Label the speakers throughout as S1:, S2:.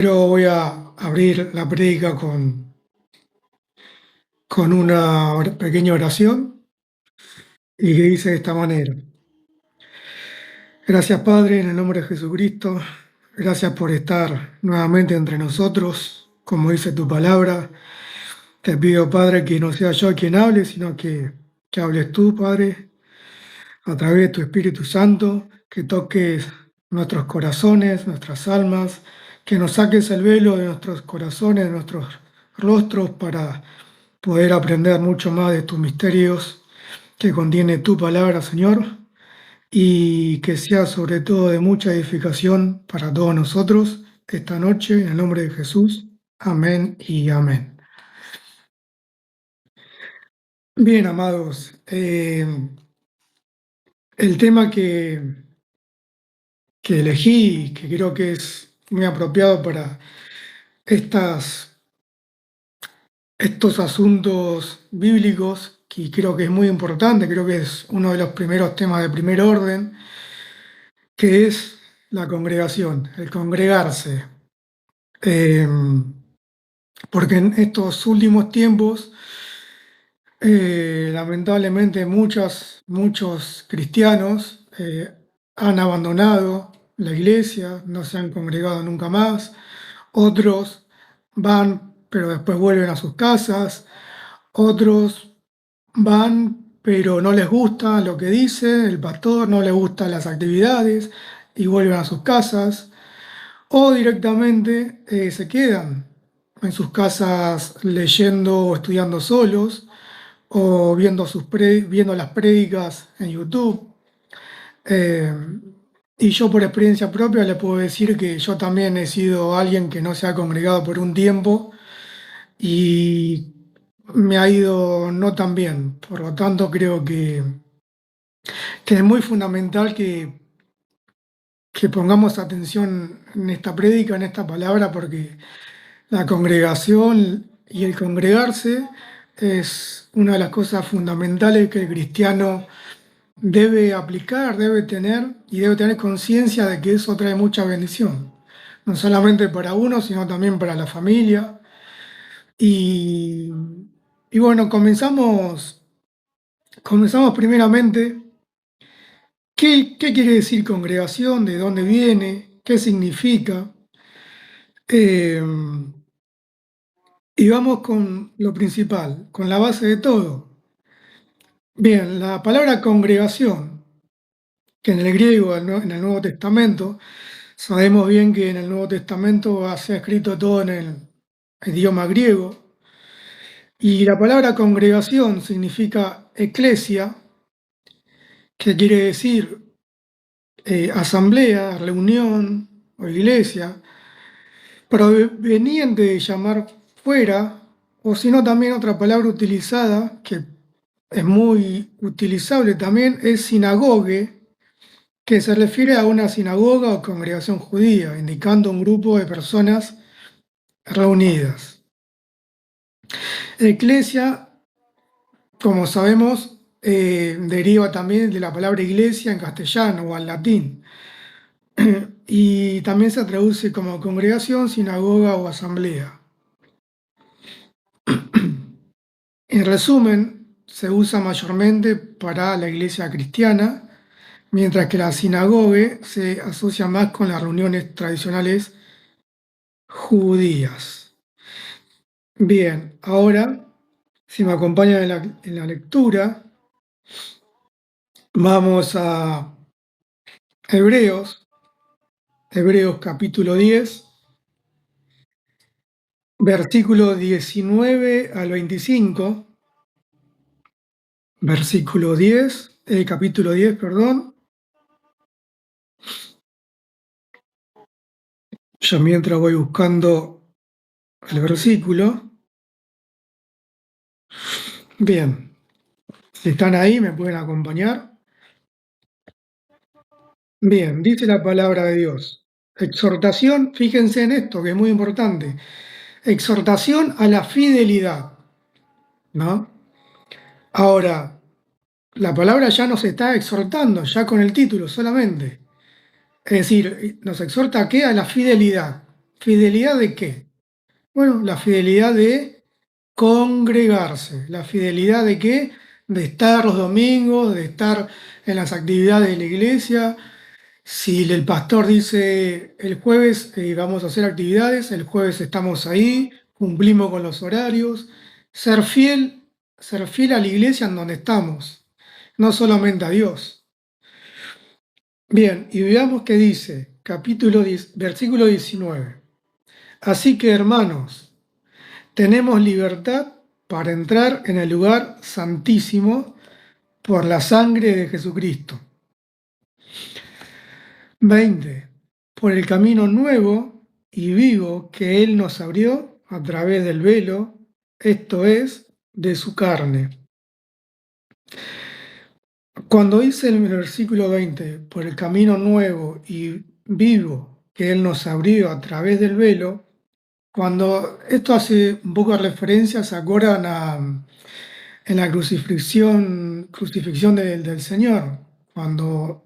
S1: Pero voy a abrir la prédica con una pequeña oración y que dice de esta manera. Gracias Padre, en el nombre de Jesucristo. Gracias por estar nuevamente entre nosotros, como dice tu palabra. Te pido, Padre, que no sea yo quien hable, sino que hables tú, Padre, a través de tu Espíritu Santo, que toques nuestros corazones, nuestras almas, que nos saques el velo de nuestros corazones, de nuestros rostros, para poder aprender mucho más de tus misterios que contiene tu palabra, Señor, y que sea sobre todo de mucha edificación para todos nosotros esta noche, en el nombre de Jesús. Amén y amén. Bien, amados, el tema que elegí, que creo que es muy apropiado para estas, estos asuntos bíblicos, que creo que es muy importante, creo que es uno de los primeros temas de primer orden, que es la congregación, el congregarse. Eh, Porque en estos últimos tiempos, lamentablemente, muchos cristianos han abandonado la iglesia, no se han congregado nunca más. Otros van, pero después vuelven a sus casas. Otros van, pero no les gusta lo que dice el pastor, no les gustan las actividades y vuelven a sus casas. O directamente se quedan en sus casas leyendo o estudiando solos o viendo las prédicas en YouTube. Eh, y yo por experiencia propia le puedo decir que yo también he sido alguien que no se ha congregado por un tiempo y me ha ido no tan bien. Por lo tanto, creo que es muy fundamental que pongamos atención en esta prédica, en esta palabra, porque la congregación y el congregarse es una de las cosas fundamentales que el cristiano debe aplicar, debe tener y debe tener conciencia de que eso trae mucha bendición, no solamente para uno, sino también para la familia. Y, y bueno, comenzamos primeramente. ¿Qué quiere decir congregación? ¿De dónde viene? ¿Qué significa? Eh, y vamos con lo principal, con la base de todo. Bien, la palabra congregación, que en el griego, en el Nuevo Testamento, sabemos bien que en el Nuevo Testamento se ha escrito todo en el idioma griego, y la palabra congregación significa eclesia, que quiere decir asamblea, reunión o iglesia, proveniente de llamar fuera, o si no también otra palabra utilizada, que es muy utilizable también, es sinagogue, que se refiere a una sinagoga o congregación judía, indicando un grupo de personas reunidas. Eclesia, como sabemos, deriva también de la palabra iglesia en castellano o al latín, y también se traduce como congregación, sinagoga o asamblea. En resumen, se usa mayormente para la iglesia cristiana, mientras que la sinagoga se asocia más con las reuniones tradicionales judías. Bien, ahora, si me acompañan en la lectura, vamos a Hebreos, Hebreos capítulo 10, versículo 19 al 25, versículo 10, capítulo 10, perdón. Ya mientras voy buscando el versículo. Bien, si están ahí, me pueden acompañar. Bien, dice la palabra de Dios. Exhortación, fíjense en esto, que es muy importante. Exhortación a la fidelidad, ¿no? Ahora, la palabra ya nos está exhortando, ya con el título solamente. Es decir, nos exhorta a qué? A la fidelidad. ¿Fidelidad de qué? Bueno, la fidelidad de congregarse. ¿La fidelidad de qué? De estar los domingos, de estar en las actividades de la iglesia. Si el pastor dice el jueves vamos a hacer actividades, el jueves estamos ahí, cumplimos con los horarios. Ser fiel a la iglesia en donde estamos, no solamente a Dios. Bien, y veamos qué dice, capítulo 10, versículo 19. Así que, hermanos, tenemos libertad para entrar en el lugar santísimo por la sangre de Jesucristo. 20. Por el camino nuevo y vivo que Él nos abrió a través del velo, esto es, de su carne. Cuando dice en el versículo 20, por el camino nuevo y vivo que Él nos abrió a través del velo, cuando esto hace un poco de referencia, ¿se acuerdan en la crucifixión del Señor? Cuando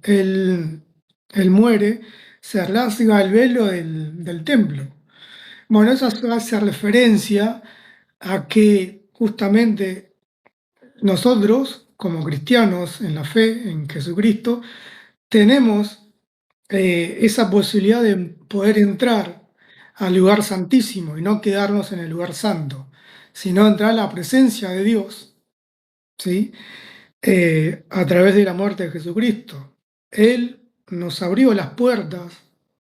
S1: Él, él muere, se rasga el velo del templo. Bueno, eso hace referencia a que justamente nosotros, como cristianos en la fe en Jesucristo, tenemos esa posibilidad de poder entrar al lugar santísimo y no quedarnos en el lugar santo, sino entrar a la presencia de Dios, ¿sí? A través de la muerte de Jesucristo. Él nos abrió las puertas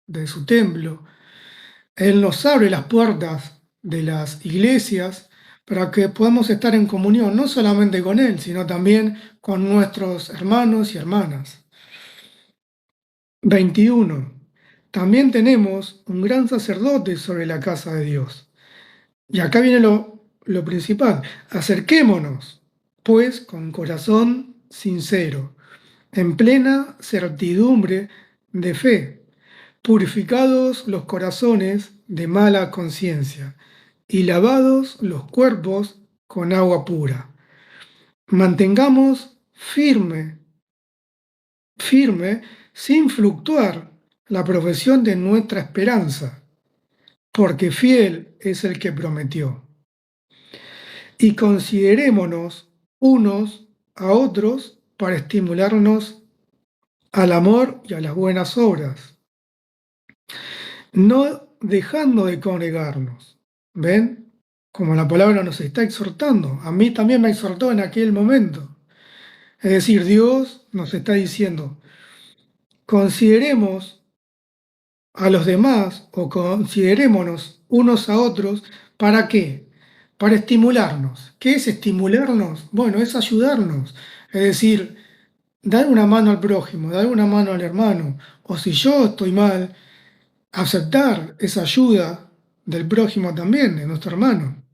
S1: de su templo, Él nos abre las puertas de las iglesias para que podamos estar en comunión, no solamente con Él, sino también con nuestros hermanos y hermanas. 21. También tenemos un gran sacerdote sobre la casa de Dios. Y acá viene lo principal. Acerquémonos, pues, con corazón sincero, en plena certidumbre de fe, purificados los corazones de mala conciencia y lavados los cuerpos con agua pura. Mantengamos firme, sin fluctuar, la profesión de nuestra esperanza, porque fiel es el que prometió. Y considerémonos unos a otros para estimularnos al amor y a las buenas obras, no dejando de congregarnos. ¿Ven? Como la palabra nos está exhortando. A mí también me exhortó en aquel momento. Es decir, Dios nos está diciendo, consideremos a los demás o considerémonos unos a otros, ¿para qué? Para estimularnos. ¿Qué es estimularnos? Bueno, es ayudarnos. Es decir, dar una mano al prójimo, dar una mano al hermano. O si yo estoy mal, aceptar esa ayuda del prójimo también, de nuestro hermano.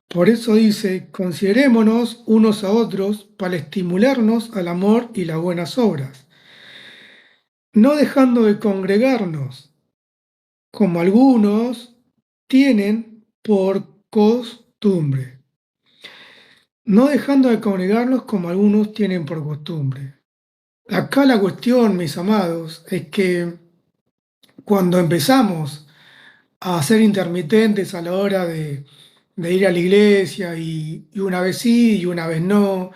S1: Por eso dice, considerémonos unos a otros para estimularnos al amor y las buenas obras, no dejando de congregarnos, como algunos tienen por costumbre. No dejando de congregarnos como algunos tienen por costumbre. Acá la cuestión, mis amados, es que cuando empezamos a ser intermitentes a la hora de ir a la iglesia y una vez sí y una vez no,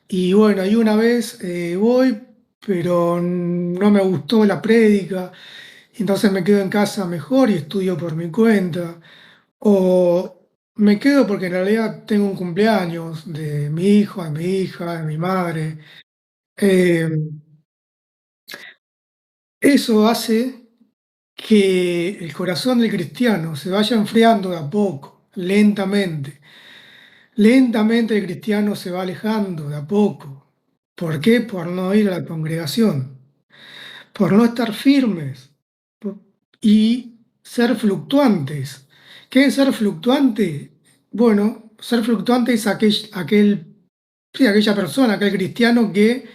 S1: y bueno, y una vez voy, pero no me gustó la prédica, entonces me quedo en casa mejor y estudio por mi cuenta. O me quedo porque en realidad tengo un cumpleaños de mi hijo, de mi hija, de mi madre. Eh, Eso hace que el corazón del cristiano se vaya enfriando de a poco, lentamente. Lentamente el cristiano se va alejando de a poco. ¿Por qué? Por no ir a la congregación, por no estar firmes y ser fluctuantes. ¿Qué es ser fluctuante? Bueno, ser fluctuante es sí, aquella persona, aquel cristiano que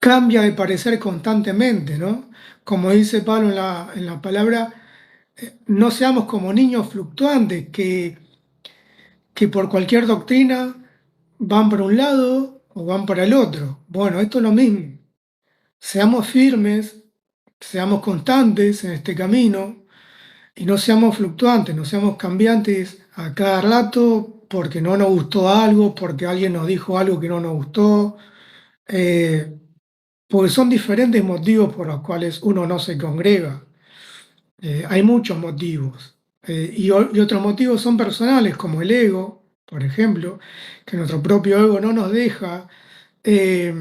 S1: cambia de parecer constantemente, ¿no? Como dice Pablo en la palabra, no seamos como niños fluctuantes que por cualquier doctrina van para un lado o van para el otro. Bueno, esto es lo mismo. Seamos firmes seamos constantes en este camino y no seamos fluctuantes, no seamos cambiantes a cada rato porque no nos gustó algo, porque alguien nos dijo algo que no nos gustó, eh, porque son diferentes motivos por los cuales uno no se congrega. Hay muchos motivos. Y otros motivos son personales, como el ego, por ejemplo, que nuestro propio ego no nos deja eh,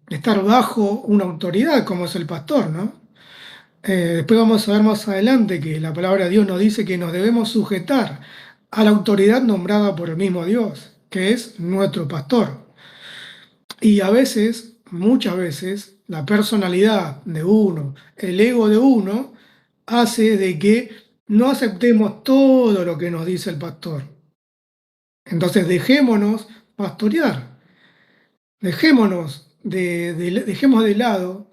S1: estar bajo una autoridad, como es el pastor, ¿no? Después vamos a ver más adelante que la palabra de Dios nos dice que nos debemos sujetar a la autoridad nombrada por el mismo Dios, que es nuestro pastor. Y a veces, muchas veces, la personalidad de uno, el ego de uno, hace de que no aceptemos todo lo que nos dice el pastor. Entonces dejémonos pastorear, dejemos de lado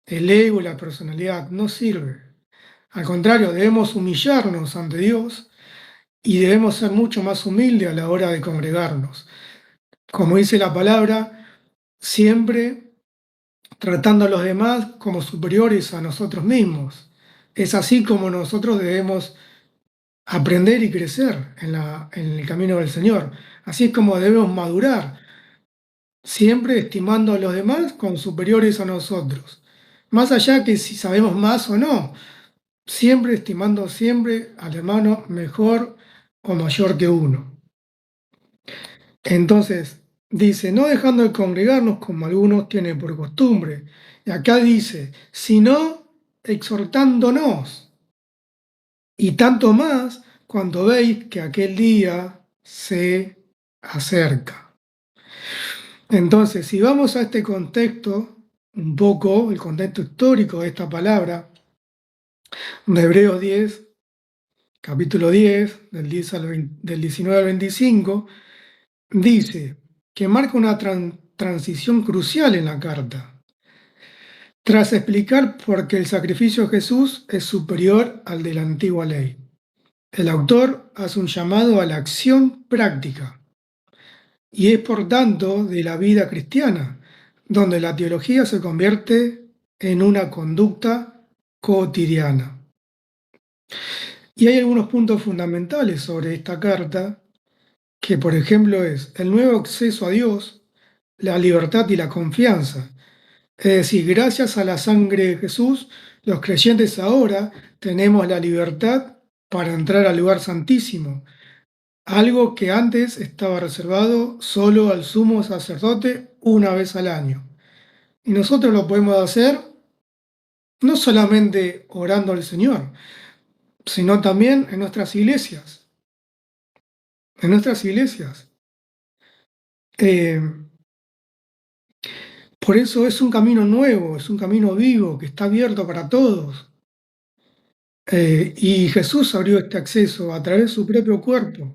S1: el ego y la personalidad, no sirve. Al contrario, debemos humillarnos ante Dios y debemos ser mucho más humildes a la hora de congregarnos. Como dice la palabra, siempre tratando a los demás como superiores a nosotros mismos. Es así como nosotros debemos aprender y crecer en el camino del Señor. Así es como debemos madurar, siempre estimando a los demás como superiores a nosotros. Más allá que si sabemos más o no, siempre estimando siempre al hermano mejor o mayor que uno. Entonces, dice, no dejando de congregarnos como algunos tienen por costumbre. Y acá dice, sino exhortándonos, y tanto más cuando veis que aquel día se acerca. Entonces, si vamos a este contexto, un poco, el contexto histórico de esta palabra, de Hebreos 10, capítulo 10, del 19 al 25, dice que marca una transición crucial en la carta, tras explicar por qué el sacrificio de Jesús es superior al de la antigua ley. El autor hace un llamado a la acción práctica y es por tanto de la vida cristiana, donde la teología se convierte en una conducta cotidiana. Y hay algunos puntos fundamentales sobre esta carta, que por ejemplo es el nuevo acceso a Dios, la libertad y la confianza. Es decir, gracias a la sangre de Jesús, los creyentes ahora tenemos la libertad para entrar al lugar santísimo, algo que antes estaba reservado solo al sumo sacerdote una vez al año. Y nosotros lo podemos hacer no solamente orando al Señor, sino también en nuestras iglesias. En nuestras iglesias. Eh, por eso es un camino nuevo, es un camino vivo, que está abierto para todos. Y Jesús abrió este acceso a través de su propio cuerpo,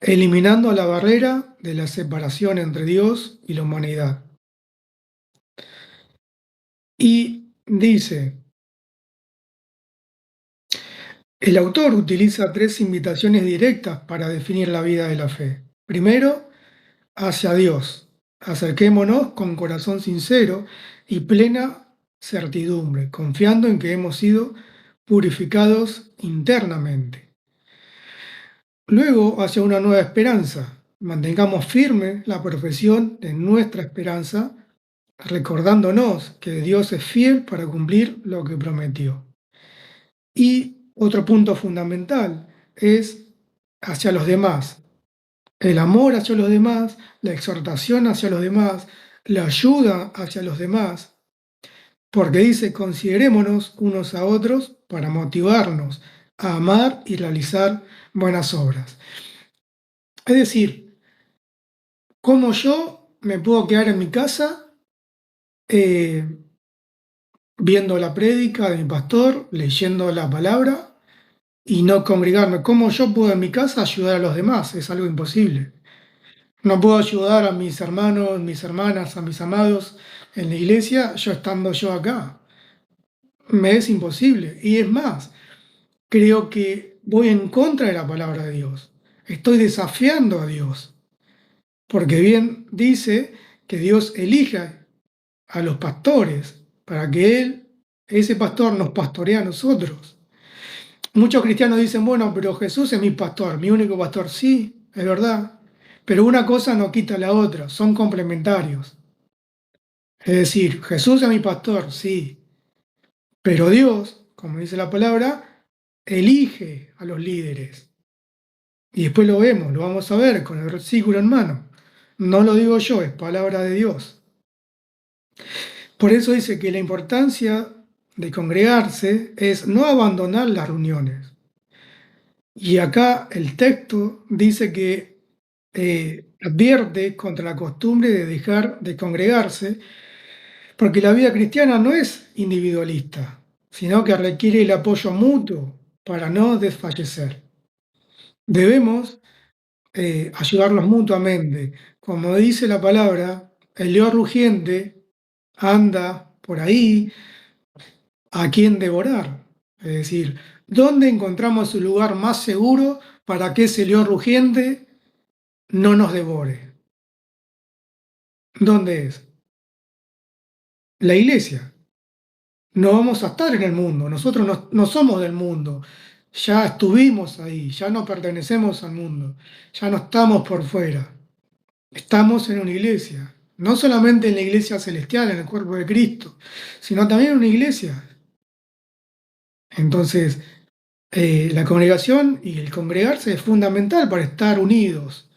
S1: eliminando la barrera de la separación entre Dios y la humanidad. Y dice, el autor utiliza tres invitaciones directas para definir la vida de la fe. Primero, hacia Dios. Acerquémonos con corazón sincero y plena certidumbre, confiando en que hemos sido purificados internamente. Luego, hacia una nueva esperanza. Mantengamos firme la profesión de nuestra esperanza, recordándonos que Dios es fiel para cumplir lo que prometió. Y otro punto fundamental es hacia los demás. El amor hacia los demás, la exhortación hacia los demás, la ayuda hacia los demás, porque dice, considerémonos unos a otros para motivarnos a amar y realizar buenas obras. Es decir, cómo yo me puedo quedar en mi casa eh, viendo la prédica de mi pastor, leyendo la palabra y no congregarme. ¿Cómo yo puedo en mi casa ayudar a los demás? Es algo imposible. No puedo ayudar a mis hermanos, mis hermanas, a mis amados en la iglesia, yo estando yo acá. Me es imposible. Y es más, creo que voy en contra de la palabra de Dios. Estoy desafiando a Dios. Porque bien dice que Dios elija a los pastores para que Él ese pastor nos pastorea a nosotros. Muchos cristianos dicen, bueno, pero Jesús es mi pastor, mi único pastor. Sí, es verdad, pero una cosa no quita la otra, son complementarios. Es decir, Jesús es mi pastor, sí, pero Dios, como dice la palabra, elige a los líderes. Y después lo vemos, lo vamos a ver con el versículo en mano. No lo digo yo, es palabra de Dios. Por eso dice que la importancia de congregarse es no abandonar las reuniones. Y acá el texto dice que advierte contra la costumbre de dejar de congregarse, porque la vida cristiana no es individualista, sino que requiere el apoyo mutuo para no desfallecer. Debemos ayudarnos mutuamente. Como dice la palabra, el león rugiente anda por ahí a quien devorar. Es decir, ¿dónde encontramos el lugar más seguro para que ese león rugiente no nos devore? ¿Dónde es? La iglesia. No vamos a estar en el mundo, nosotros no somos del mundo, ya estuvimos ahí, ya no pertenecemos al mundo, ya no estamos por fuera, estamos en una iglesia, no solamente en la iglesia celestial, en el cuerpo de Cristo, sino también en una iglesia. Entonces, la congregación y el congregarse es fundamental para estar unidos.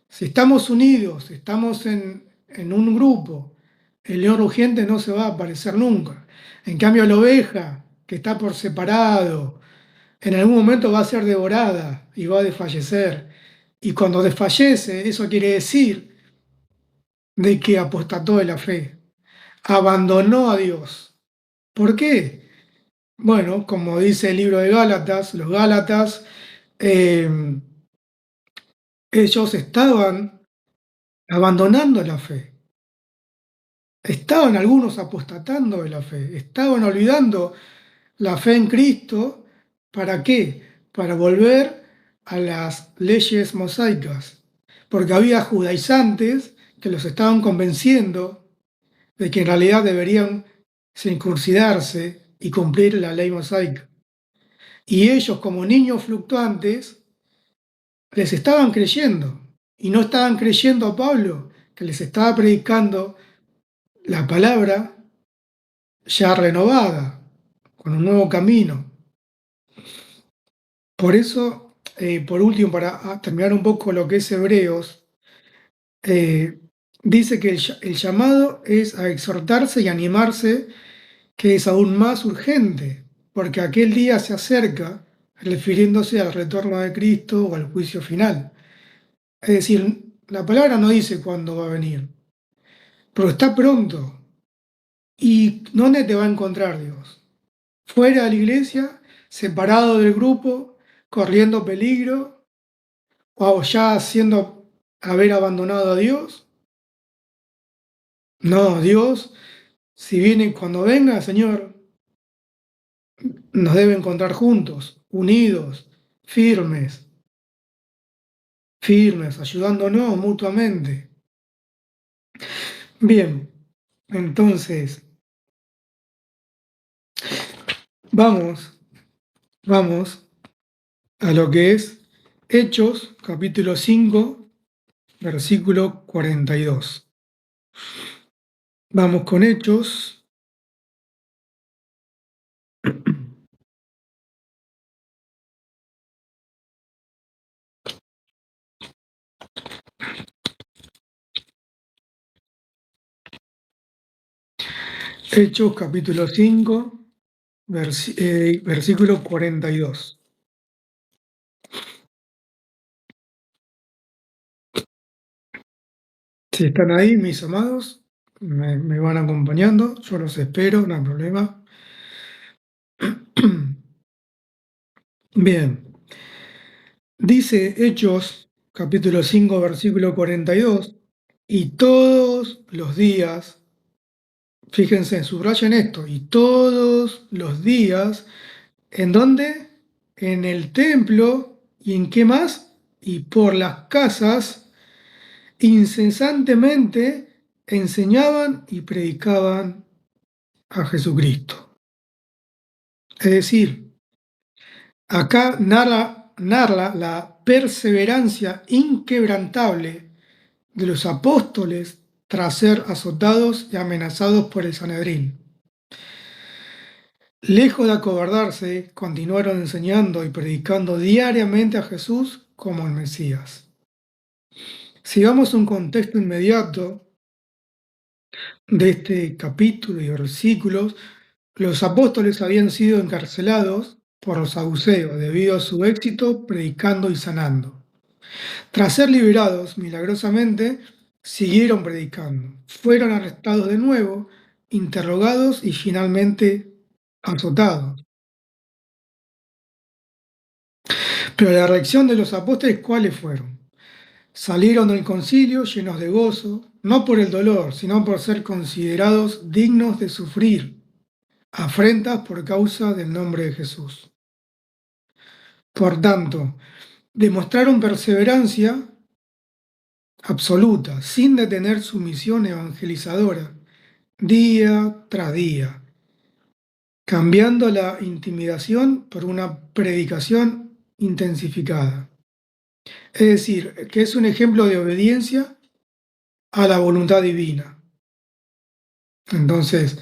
S1: Si estamos unidos, estamos en un grupo, el león rugiente no se va a aparecer nunca. En cambio, la oveja, que está por separado, en algún momento va a ser devorada y va a desfallecer. Y cuando desfallece, eso quiere decir de que apostató de la fe, abandonó a Dios. ¿Por qué? Bueno, como dice el libro de Gálatas, los Gálatas, eh, ellos estaban abandonando la fe. Estaban algunos apostatando de la fe, estaban olvidando la fe en Cristo. ¿Para qué? Para volver a las leyes mosaicas, porque había judaizantes que los estaban convenciendo de que en realidad deberían circuncidarse y cumplir la ley mosaica. Y ellos, como niños fluctuantes, les estaban creyendo y no estaban creyendo a Pablo, que les estaba predicando la palabra ya renovada, con un nuevo camino. Por eso, por último, para terminar un poco lo que es Hebreos, eh, dice que el llamado es a exhortarse y animarse, que es aún más urgente, porque aquel día se acerca, refiriéndose al retorno de Cristo o al juicio final. Es decir, la palabra no dice cuándo va a venir, pero está pronto. ¿Y dónde te va a encontrar Dios? Fuera de la iglesia, separado del grupo, corriendo peligro, o ya haciendo haber abandonado a Dios. No, Dios, si viene cuando venga, Señor, nos debe encontrar juntos, unidos, firmes, firmes, ayudándonos mutuamente. Bien, entonces, vamos, vamos a lo que es Hechos, capítulo 5, versículo 42. Vamos con Hechos. Hechos capítulo 5, versículo 42. Si están ahí, mis amados, me van acompañando, yo los espero, no hay problema. Bien, dice Hechos capítulo 5, versículo 42, y todos los días, fíjense, subrayen esto, y todos los días, ¿en dónde? En el templo, ¿y en qué más? Y por las casas, incesantemente enseñaban y predicaban a Jesucristo. Es decir, acá narra la perseverancia inquebrantable de los apóstoles tras ser azotados y amenazados por el Sanedrín. Lejos de acobardarse, continuaron enseñando y predicando diariamente a Jesús como el Mesías. Si vamos a un contexto inmediato de este capítulo y versículos, los apóstoles habían sido encarcelados por los saduceos debido a su éxito predicando y sanando. Tras ser liberados milagrosamente, siguieron predicando. Fueron arrestados de nuevo, interrogados y finalmente azotados. Pero la reacción de los apóstoles, ¿cuáles fueron? Salieron del concilio llenos de gozo, no por el dolor, sino por ser considerados dignos de sufrir afrentas por causa del nombre de Jesús. Por tanto, demostraron perseverancia absoluta, sin detener su misión evangelizadora, día tras día, cambiando la intimidación por una predicación intensificada. Es decir, que es un ejemplo de obediencia a la voluntad divina. Entonces,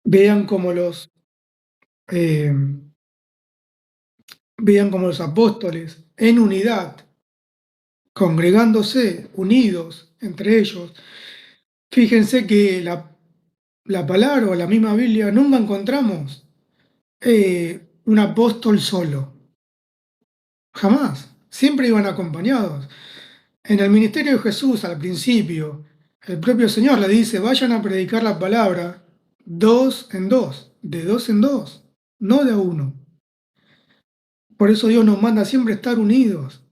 S1: vean cómo eh, vean como los apóstoles en unidad, congregándose, unidos entre ellos. Fíjense que la palabra o la misma Biblia nunca encontramos un apóstol solo, jamás. Siempre iban acompañados. En el ministerio de Jesús, al principio, el propio Señor le dice, vayan a predicar la palabra dos en dos, de dos en dos, no de a uno. Por eso Dios nos manda siempre estar unidos,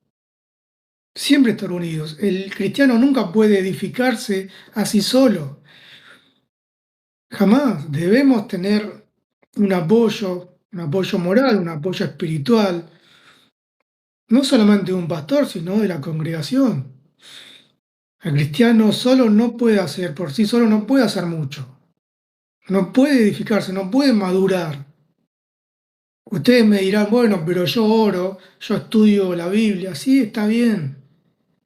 S1: siempre estar unidos. El cristiano nunca puede edificarse así solo, jamás. Debemos tener un apoyo moral, un apoyo espiritual, no solamente de un pastor, sino de la congregación. El cristiano solo no puede hacer, por sí solo no puede hacer mucho. No puede edificarse, no puede madurar. Ustedes me dirán, bueno, pero yo oro, yo estudio la Biblia, sí, está bien.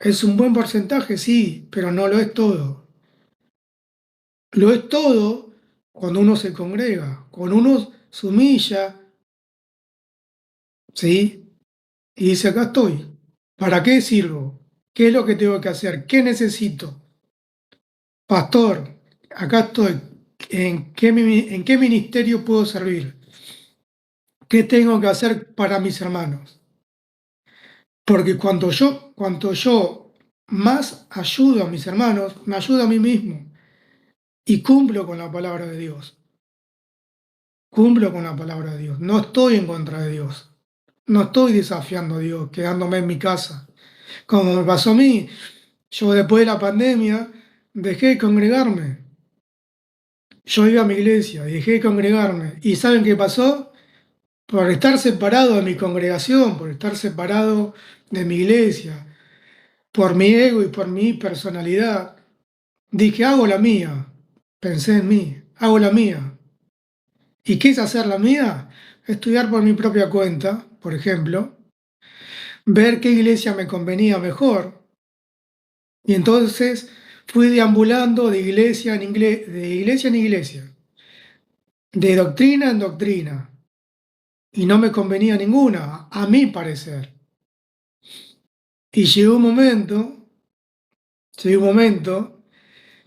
S1: Es un buen porcentaje, sí, pero no lo es todo. Lo es todo cuando uno se congrega, cuando uno se humilla, ¿sí? Y dice, acá estoy. ¿Para qué sirvo? ¿Qué es lo que tengo que hacer? ¿Qué necesito? Pastor, acá estoy. En qué ministerio puedo servir? ¿Qué tengo que hacer para mis hermanos? Porque cuanto yo más ayudo a mis hermanos, me ayudo a mí mismo y cumplo con la palabra de Dios. Cumplo con la palabra de Dios. No estoy en contra de Dios. No estoy desafiando a Dios, quedándome en mi casa. Como me pasó a mí, yo después de la pandemia dejé de congregarme. Yo iba a mi iglesia y dejé de congregarme. ¿Y saben qué pasó? Por estar separado de mi congregación, por estar separado de mi iglesia, por mi ego y por mi personalidad, dije, hago la mía. Pensé en mí, hago la mía. ¿Y qué es hacer la mía? Estudiar por mi propia cuenta, por ejemplo, ver qué iglesia me convenía mejor. Y entonces fui deambulando de iglesia de iglesia en iglesia, de doctrina en doctrina. Y no me convenía ninguna, a mi parecer. Y llegó un momento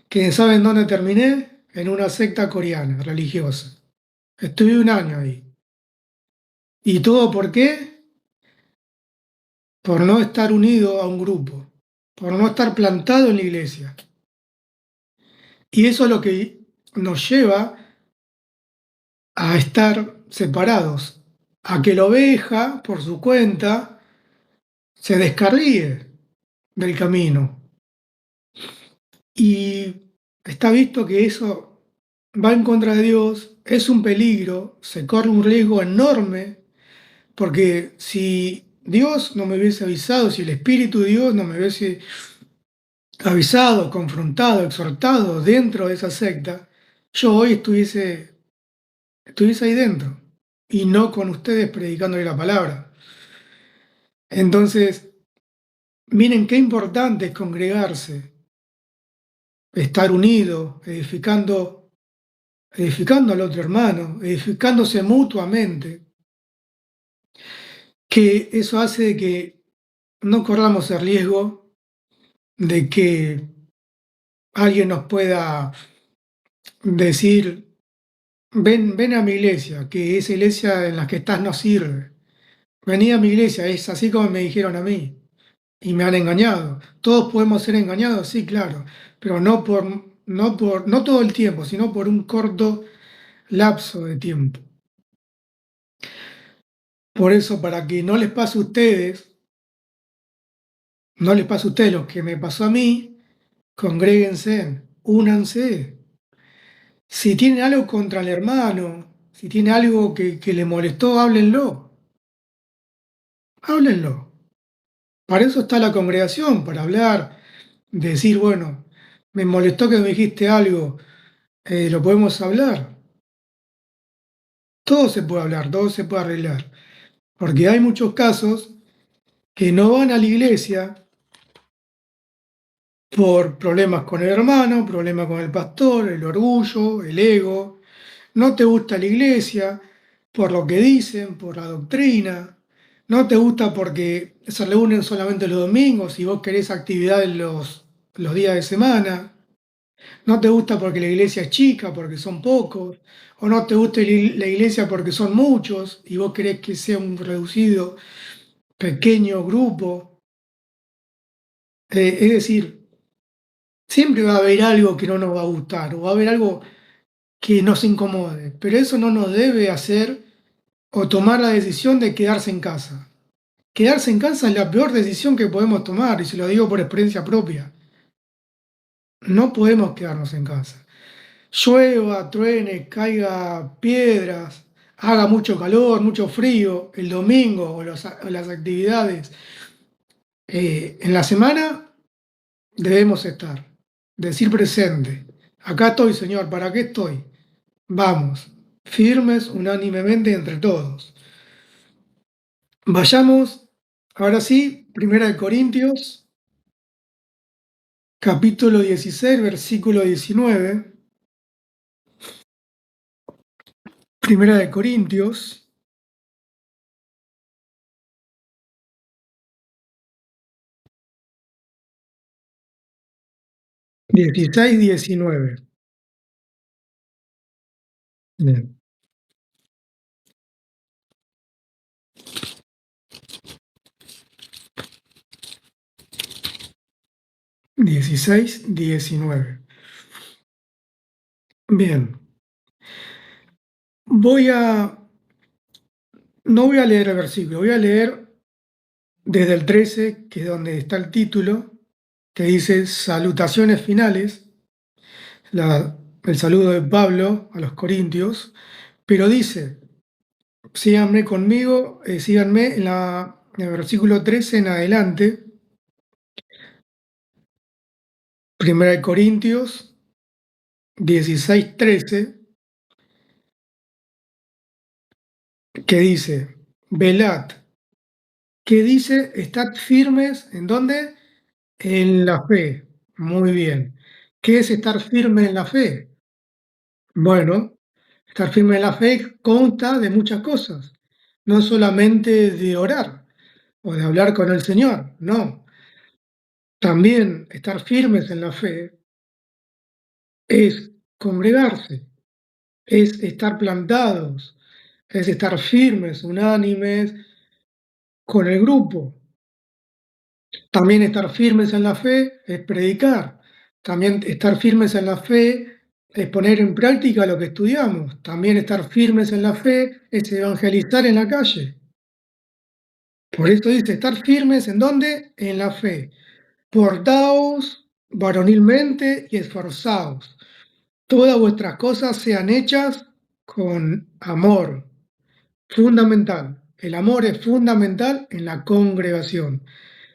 S1: que ¿saben dónde terminé? En una secta coreana, religiosa. Estuve un año ahí. ¿Y todo por qué? Por no estar unido a un grupo, por no estar plantado en la iglesia. Y eso es lo que nos lleva a estar separados, a que la oveja, por su cuenta, se descarríe del camino. Y está visto que eso va en contra de Dios, es un peligro, se corre un riesgo enorme, porque si Dios no me hubiese avisado, si el Espíritu de Dios no me hubiese avisado, confrontado, exhortado dentro de esa secta, yo hoy estuviese ahí dentro. y no con ustedes predicándole la palabra. Entonces, miren qué importante es congregarse, estar unido, edificando al otro hermano, edificándose mutuamente, que eso hace de que no corramos el riesgo de que alguien nos pueda decir, ven a mi iglesia, que esa iglesia en la que estás no sirve. Vení a mi iglesia, es así como me dijeron a mí. Y me han engañado. Todos podemos ser engañados, sí, claro, pero no todo el tiempo, sino por un corto lapso de tiempo. Por eso, para que no les pase a ustedes, no les pase a ustedes lo que me pasó a mí, congréguense, únanse. Si tienen algo contra el hermano, si tiene algo que le molestó, háblenlo, háblenlo. Para eso está la congregación, para hablar, decir, bueno, me molestó que me dijiste algo, lo podemos hablar. Todo se puede hablar, todo se puede arreglar. Porque hay muchos casos que no van a la iglesia por problemas con el hermano, problemas con el pastor, el orgullo, el ego. No te gusta la iglesia por lo que dicen, por la doctrina. No te gusta porque se reúnen solamente los domingos y vos querés actividades los días de semana. No te gusta porque la iglesia es chica, porque son pocos. O no te gusta la iglesia porque son muchos y vos querés que sea un reducido pequeño grupo. Es decir, siempre va a haber algo que no nos va a gustar o va a haber algo que nos incomode, pero eso no nos debe hacer o tomar la decisión de quedarse en casa. Quedarse en casa es la peor decisión que podemos tomar, y se lo digo por experiencia propia. No podemos quedarnos en casa. Llueva, truene, caiga piedras, haga mucho calor, mucho frío, el domingo o las actividades. En la semana debemos estar, decir presente. Acá estoy, Señor, ¿para qué estoy? Vamos, firmes unánimemente entre todos. Vayamos, ahora sí, Primera de Corintios, capítulo 16, versículo 19. Primera de Corintios 16, 19. Bien, 16, 19. Bien, voy a, no voy a leer el versículo, voy a leer desde el 13, que es donde está el título, que dice salutaciones finales, el saludo de Pablo a los Corintios, pero dice, síganme conmigo, síganme en el versículo 13 en adelante, Primera de Corintios 16, 13, que dice, velad, que dice, estad firmes, ¿en dónde? En la fe. Muy bien. ¿Qué es estar firme en la fe? Bueno, estar firme en la fe consta de muchas cosas, no solamente de orar o de hablar con el Señor, no. También estar firmes en la fe es congregarse, es estar plantados, es estar firmes, unánimes con el grupo. También estar firmes en la fe es predicar. También estar firmes en la fe es poner en práctica lo que estudiamos. También estar firmes en la fe es evangelizar en la calle. Por eso dice, estar firmes ¿en dónde? En la fe. Portaos varonilmente y esforzaos. Todas vuestras cosas sean hechas con amor. Fundamental. El amor es fundamental en la congregación.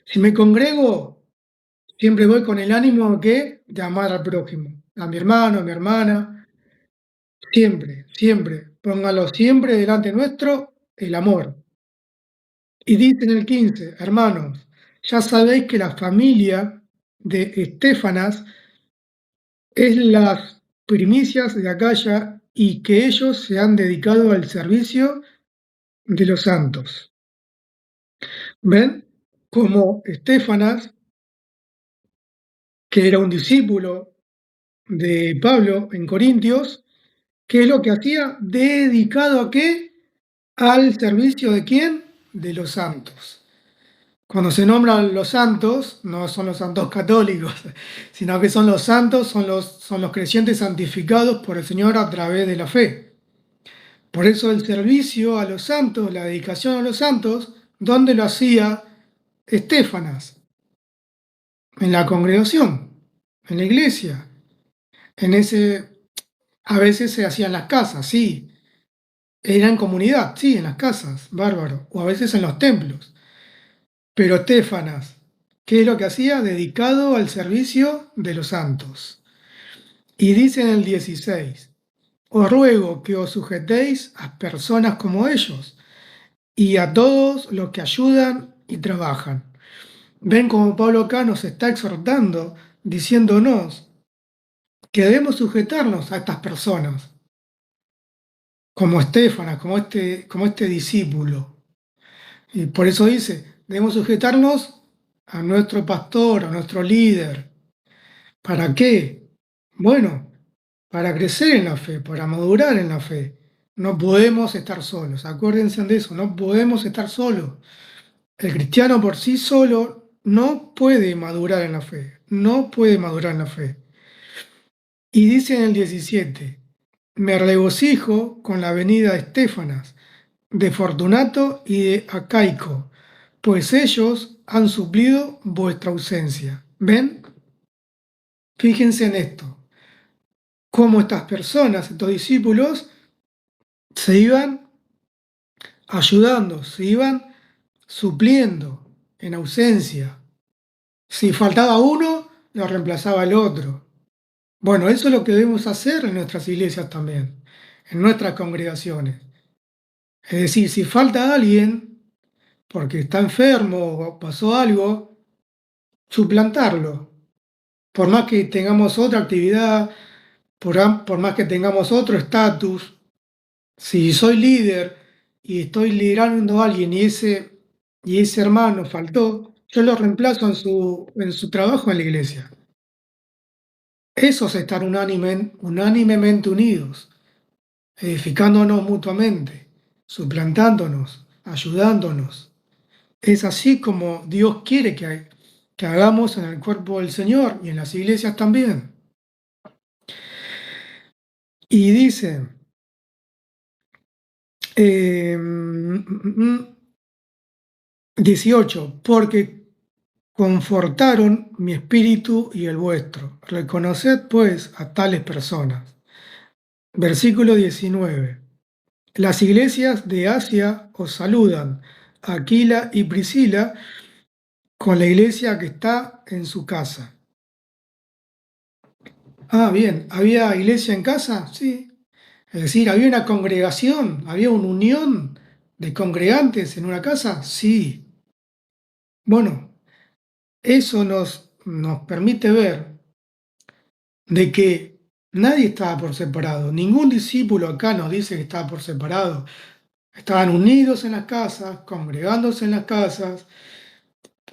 S1: Si me congrego, siempre voy con el ánimo de amar al prójimo, a mi hermano, a mi hermana, siempre, siempre. póngalo siempre delante nuestro el amor. Y dice en el 15, hermanos, ya sabéis que la familia de Estefanas es las primicias de Acaya y que ellos se han dedicado al servicio de los santos. ¿Ven? Como Estefanas, que era un discípulo de Pablo en Corintios, ¿qué es lo que hacía? ¿Dedicado a qué? Al servicio de quién? De los santos. Cuando se nombran los santos, no son los santos católicos, sino que son los santos, son los creyentes santificados por el Señor a través de la fe. Por eso el servicio a los santos, la dedicación a los santos, ¿dónde lo hacía Estefanas? En la congregación, en la iglesia. En ese, a veces se hacía en las casas, sí. Era en comunidad, sí, en las casas, bárbaro. O a veces en los templos. Pero Estefanas, ¿qué es lo que hacía? Dedicado al servicio de los santos. Y dice en el 16, os ruego que os sujetéis a personas como ellos y a todos los que ayudan y trabajan. Ven como Pablo acá nos está exhortando, diciéndonos que debemos sujetarnos a estas personas, como Estefanas, como este discípulo. Y por eso dice, debemos sujetarnos a nuestro pastor, a nuestro líder. ¿Para qué? Bueno, para crecer en la fe, para madurar en la fe. No podemos estar solos, acuérdense de eso, no podemos estar solos. El cristiano por sí solo no puede madurar en la fe, no puede madurar en la fe. Y dice en el 17, me regocijo con la venida de Estefanas, de Fortunato y de Acaico, pues ellos han suplido vuestra ausencia. ¿Ven? Fíjense en esto, cómo estas personas, estos discípulos, se iban ayudando, se iban supliendo en ausencia. Si faltaba uno, lo reemplazaba el otro. Bueno, eso es lo que debemos hacer en nuestras iglesias también, en nuestras congregaciones. Es decir, si falta alguien porque está enfermo o pasó algo, suplantarlo. Por más que tengamos otra actividad, por más que tengamos otro estatus, si soy líder y estoy liderando a alguien y ese hermano faltó, yo lo reemplazo en su trabajo en la iglesia. Eso es estar unánimemente unidos, edificándonos mutuamente, suplantándonos, ayudándonos. Es así como Dios quiere que hagamos en el cuerpo del Señor y en las iglesias también. Y dice, eh, 18, porque confortaron mi espíritu y el vuestro. Reconoced pues a tales personas. Versículo 19. Las iglesias de Asia os saludan, Aquila y Priscila, con la iglesia que está en su casa. Ah, bien, ¿había iglesia en casa? Sí. Es decir, ¿había una congregación? ¿Había una unión de congregantes en una casa? Sí. Bueno, eso nos permite ver de que nadie estaba por separado. Ningún discípulo acá nos dice que estaba por separado. Estaban unidos en las casas, congregándose en las casas,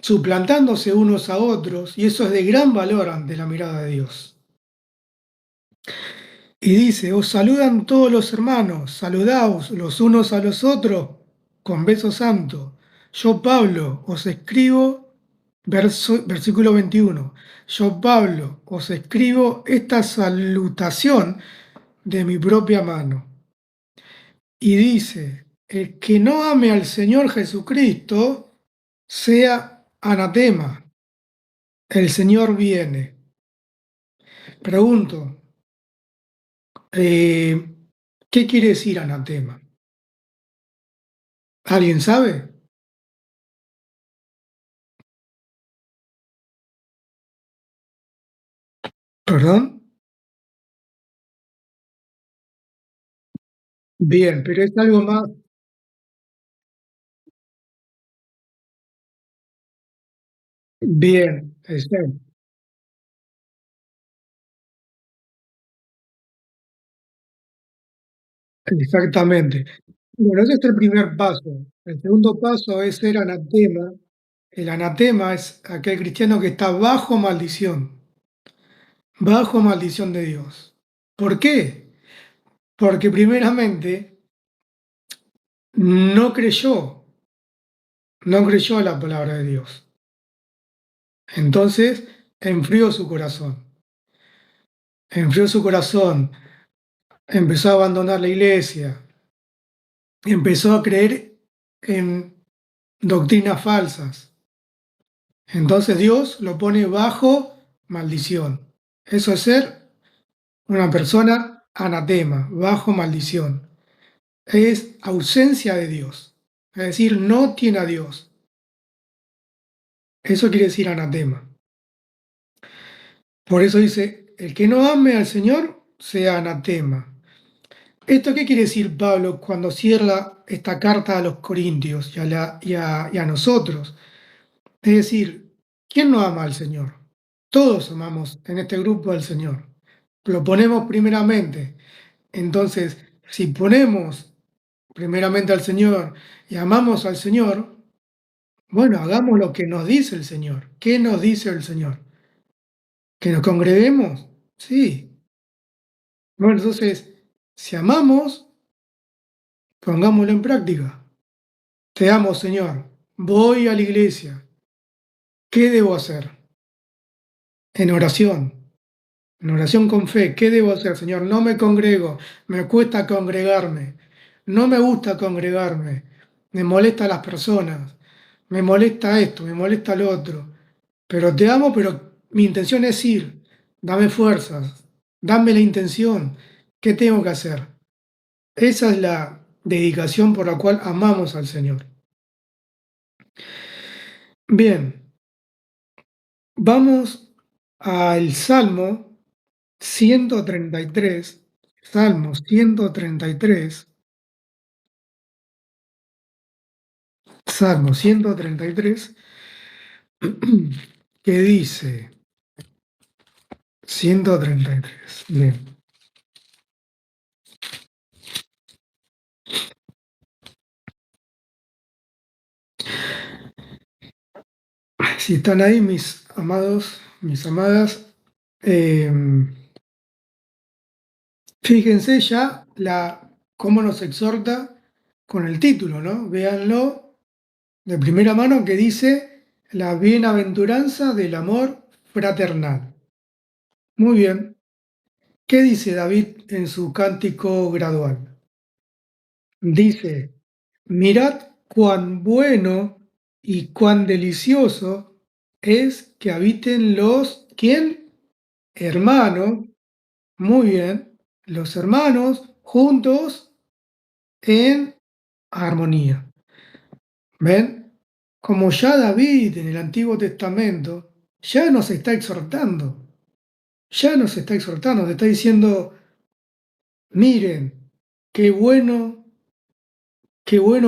S1: suplantándose unos a otros, y eso es de gran valor ante la mirada de Dios. Y dice, os saludan todos los hermanos, saludaos los unos a los otros con beso santo. Yo, Pablo, os escribo, versículo 21, yo, Pablo, os escribo esta salutación de mi propia mano. Y dice, el que no ame al Señor Jesucristo, sea anatema. El Señor viene. Pregunto, eh, ¿qué quiere decir anatema? ¿Alguien sabe? ¿Perdón? bien, pero es algo más bien, exactamente. Bueno, ese es el primer paso. El segundo paso es ser anatema. El anatema es aquel cristiano que está bajo maldición de Dios. ¿Por qué? Porque primeramente no creyó, no creyó a la palabra de Dios. Entonces enfrió su corazón, enfrió su corazón, empezó a abandonar la iglesia, empezó a creer en doctrinas falsas. Entonces Dios lo pone bajo maldición. Eso es ser una persona anatema, bajo maldición. Es ausencia de Dios. Es decir, no tiene a Dios. Eso quiere decir anatema. Por eso dice, el que no ame al Señor, sea anatema. ¿Esto qué quiere decir Pablo cuando cierra esta carta a los Corintios y a nosotros? Es decir, ¿quién no ama al Señor? Todos amamos en este grupo al Señor. Lo ponemos primeramente. Entonces, si ponemos primeramente al Señor y amamos al Señor, bueno, hagamos lo que nos dice el Señor. ¿Qué nos dice el Señor? ¿Que nos congreguemos? Sí. Bueno, entonces, si amamos, pongámoslo en práctica. Te amo, Señor. Voy a la iglesia. ¿Qué debo hacer? En oración. En oración con fe, ¿qué debo hacer, Señor? No me congrego, me cuesta congregarme, no me gusta congregarme, me molesta las personas, me molesta esto, me molesta lo otro, pero te amo, pero mi intención es ir, dame fuerzas, dame la intención, ¿qué tengo que hacer? Esa es la dedicación por la cual amamos al Señor. Bien, vamos al Salmo 133, Salmo 133. Salmo 133, que dice, 133, bien, si están ahí mis amados, mis amadas, fíjense ya cómo nos exhorta con el título, ¿no? Véanlo de primera mano que dice la bienaventuranza del amor fraternal. Muy bien. ¿Qué dice David en su cántico gradual? Dice, mirad cuán bueno y cuán delicioso es que habiten los, ¿quién? Hermanos, muy bien, los hermanos juntos en armonía. ¿Ven? Como ya David en el Antiguo Testamento ya nos está exhortando, nos está diciendo, miren, qué bueno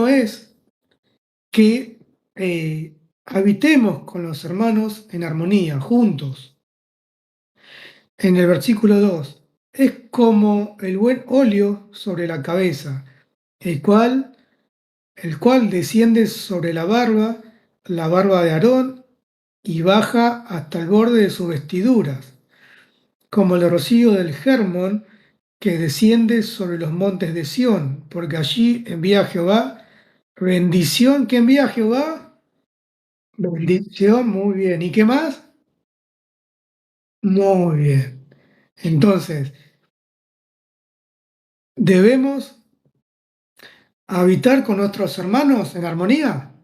S1: es que habitemos con los hermanos en armonía, juntos. En el versículo 2 es como el buen óleo sobre la cabeza, el cual, el cual desciende sobre la barba de Aarón, y baja hasta el borde de sus vestiduras, como el rocío del Hermón que desciende sobre los montes de Sión, porque allí envía Jehová bendición. ¿Que envía Jehová? Bendición, muy bien. ¿Y qué más? Muy bien. Entonces, ¿debemos habitar con nuestros hermanos en armonía?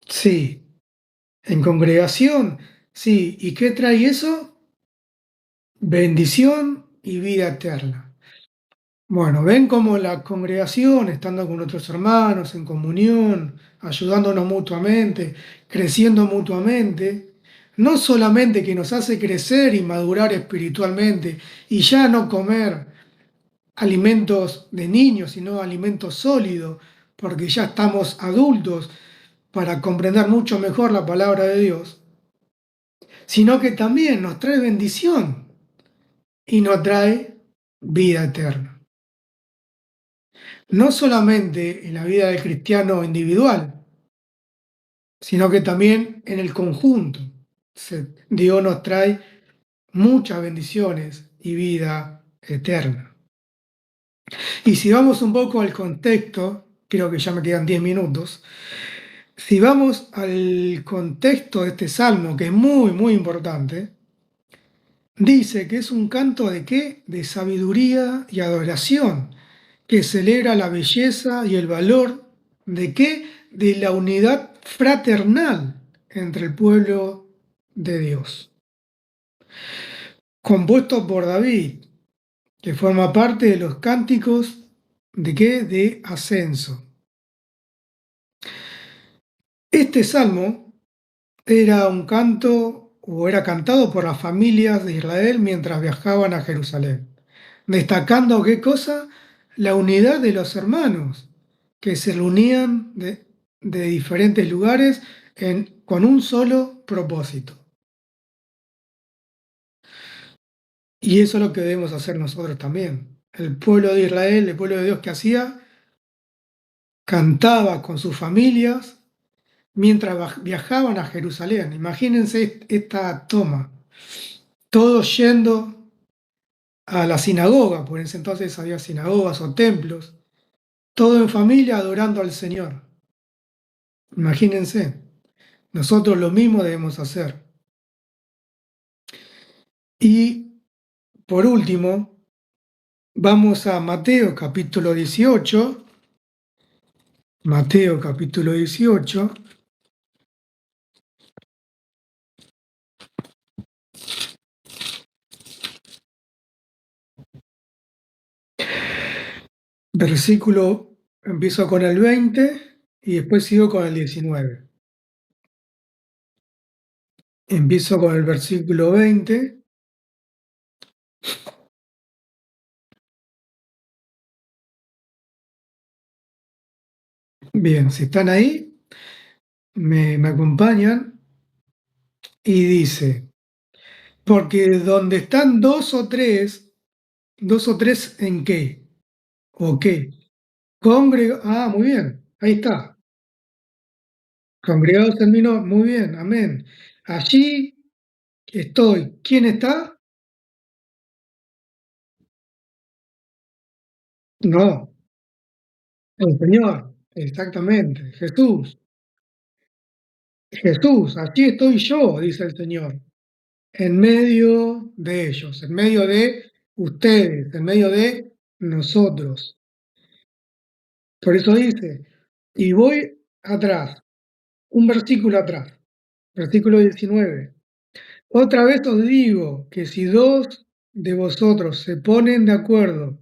S1: Sí. ¿En congregación? Sí. ¿Y qué trae eso? Bendición y vida eterna. Bueno, ven cómo la congregación, estando con nuestros hermanos en comunión, ayudándonos mutuamente, creciendo mutuamente, no solamente que nos hace crecer y madurar espiritualmente y ya no comer alimentos de niños, sino alimentos sólidos, porque ya estamos adultos para comprender mucho mejor la palabra de Dios, sino que también nos trae bendición y nos trae vida eterna. No solamente en la vida del cristiano individual, sino que también en el conjunto. Dios nos trae muchas bendiciones y vida eterna. Y si vamos un poco al contexto, creo que ya me quedan 10 minutos, si vamos al contexto de este salmo, que es muy, muy importante, dice que es un canto de qué? De sabiduría y adoración, que celebra la belleza y el valor de qué? De la unidad fraternal entre el pueblo de Dios. Compuesto por David, que forma parte de los cánticos de qué? De ascenso. Este salmo era un canto o era cantado por las familias de Israel mientras viajaban a Jerusalén, destacando qué cosa? La unidad de los hermanos, que se reunían de diferentes lugares con un solo propósito. Y eso es lo que debemos hacer nosotros también. El pueblo de Israel, el pueblo de Dios que hacía, cantaba con sus familias mientras viajaban a Jerusalén. Imagínense esta toma, todos yendo a la sinagoga, por ese entonces había sinagogas o templos, todo en familia adorando al Señor. Imagínense, nosotros lo mismo debemos hacer. Y por último, vamos a Mateo capítulo 18, Mateo capítulo 18, versículo, empiezo con el 20 y después sigo con el 19. Empiezo con el versículo 20. Bien, si están ahí, me acompañan y dice, porque donde están dos o tres en qué, o qué, muy bien, ahí está, congregados en mi nombre, muy bien, amén. Allí estoy. ¿Quién está? No, el Señor, exactamente, Jesús. Jesús, allí estoy yo, dice el Señor, en medio de ellos, en medio de ustedes, en medio de nosotros. Por eso dice, y voy atrás, un versículo atrás, versículo 19. Otra vez os digo que si dos de vosotros se ponen de acuerdo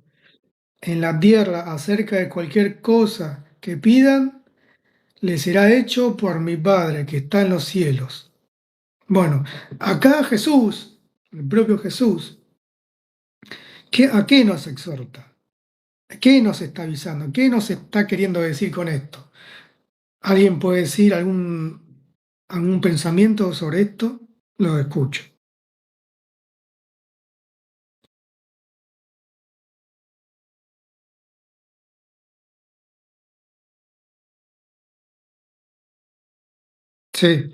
S1: en la tierra acerca de cualquier cosa que pidan, les será hecho por mi Padre que está en los cielos. Bueno, acá Jesús, el propio Jesús, ¿a qué nos exhorta? ¿Qué nos está avisando? ¿Qué nos está queriendo decir con esto? ¿Alguien puede decir algún pensamiento sobre esto? Lo escucho. Sí,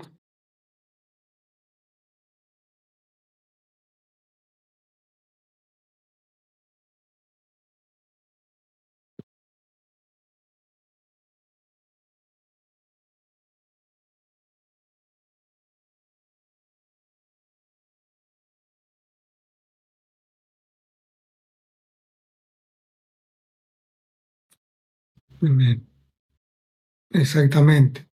S1: amén. Exactamente.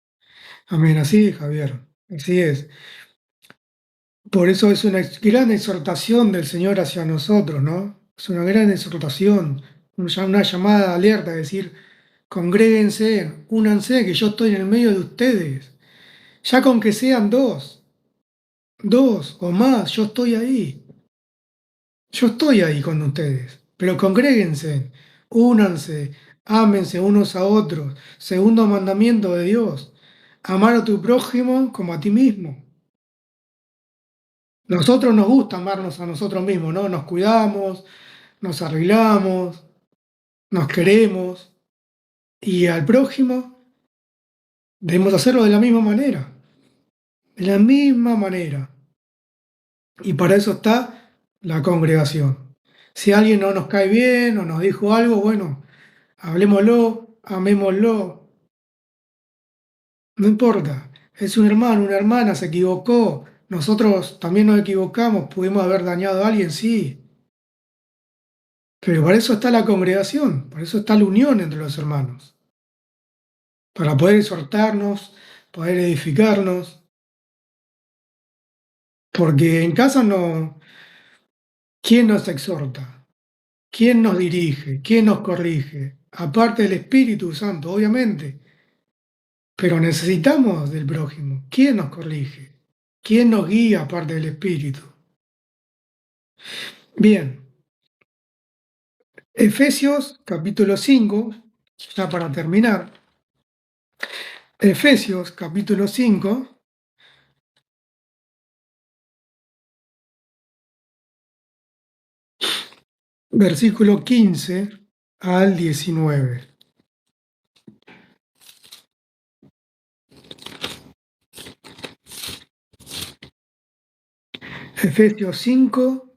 S1: Amén, así es, Javier. Así es. Por eso es una gran exhortación del Señor hacia nosotros, ¿no? Es una gran exhortación, una llamada de alerta, es decir, congréguense, únanse, que yo estoy en el medio de ustedes. Ya con que sean dos o más, yo estoy ahí. Yo estoy ahí con ustedes. pero congréguense, únanse, ámense unos a otros. Segundo mandamiento de Dios, amar a tu prójimo como a ti mismo. Nosotros nos gusta amarnos a nosotros mismos, ¿no? Nos cuidamos, nos arreglamos, nos queremos, y al prójimo debemos hacerlo de la misma manera, de la misma manera. Y para eso está la congregación. Si alguien no nos cae bien o nos dijo algo, bueno, hablemoslo, amémoslo, no importa. Es un hermano, una hermana, se equivocó. Nosotros también nos equivocamos, pudimos haber dañado a alguien, sí. Pero para eso está la congregación, para eso está la unión entre los hermanos, para poder exhortarnos, poder edificarnos, porque en casa no, ¿quién nos exhorta? ¿Quién nos dirige? ¿Quién nos corrige? Aparte del Espíritu Santo, obviamente, pero necesitamos del prójimo. ¿Quién nos corrige? ¿Quién nos guía aparte del Espíritu? Bien, Efesios capítulo 5, ya para terminar, Efesios capítulo 5, versículo 15 al 19. Efesios 5,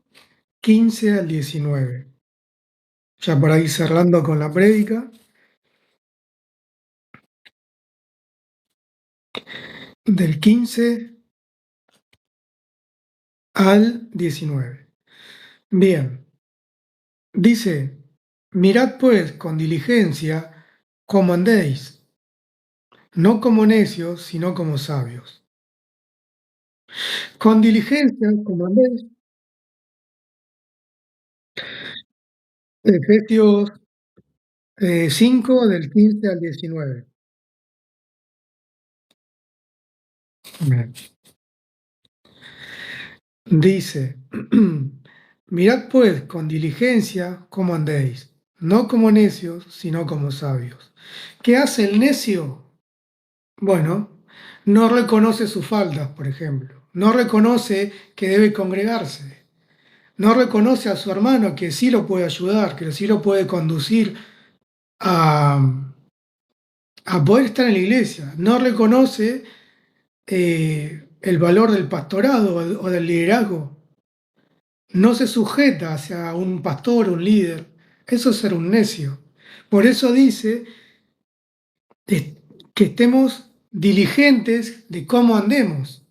S1: 15 al 19. Ya para ir cerrando con la prédica, del 15 al 19. Bien, dice, mirad pues con diligencia cómo andéis, no como necios, sino como sabios. Con diligencia, como andéis. Efesios 5, del 15 al 19. Bien. Dice, mirad pues con diligencia cómo andéis, no como necios, sino como sabios. ¿Qué hace el necio? Bueno, no reconoce sus faltas, por ejemplo. No reconoce que debe congregarse. No reconoce a su hermano que sí lo puede ayudar, que sí lo puede conducir a, a poder estar en la iglesia. No reconoce el valor del pastorado o del liderazgo. No se sujeta hacia un pastor, un líder. Eso es ser un necio. Por eso dice que estemos diligentes de cómo andemos.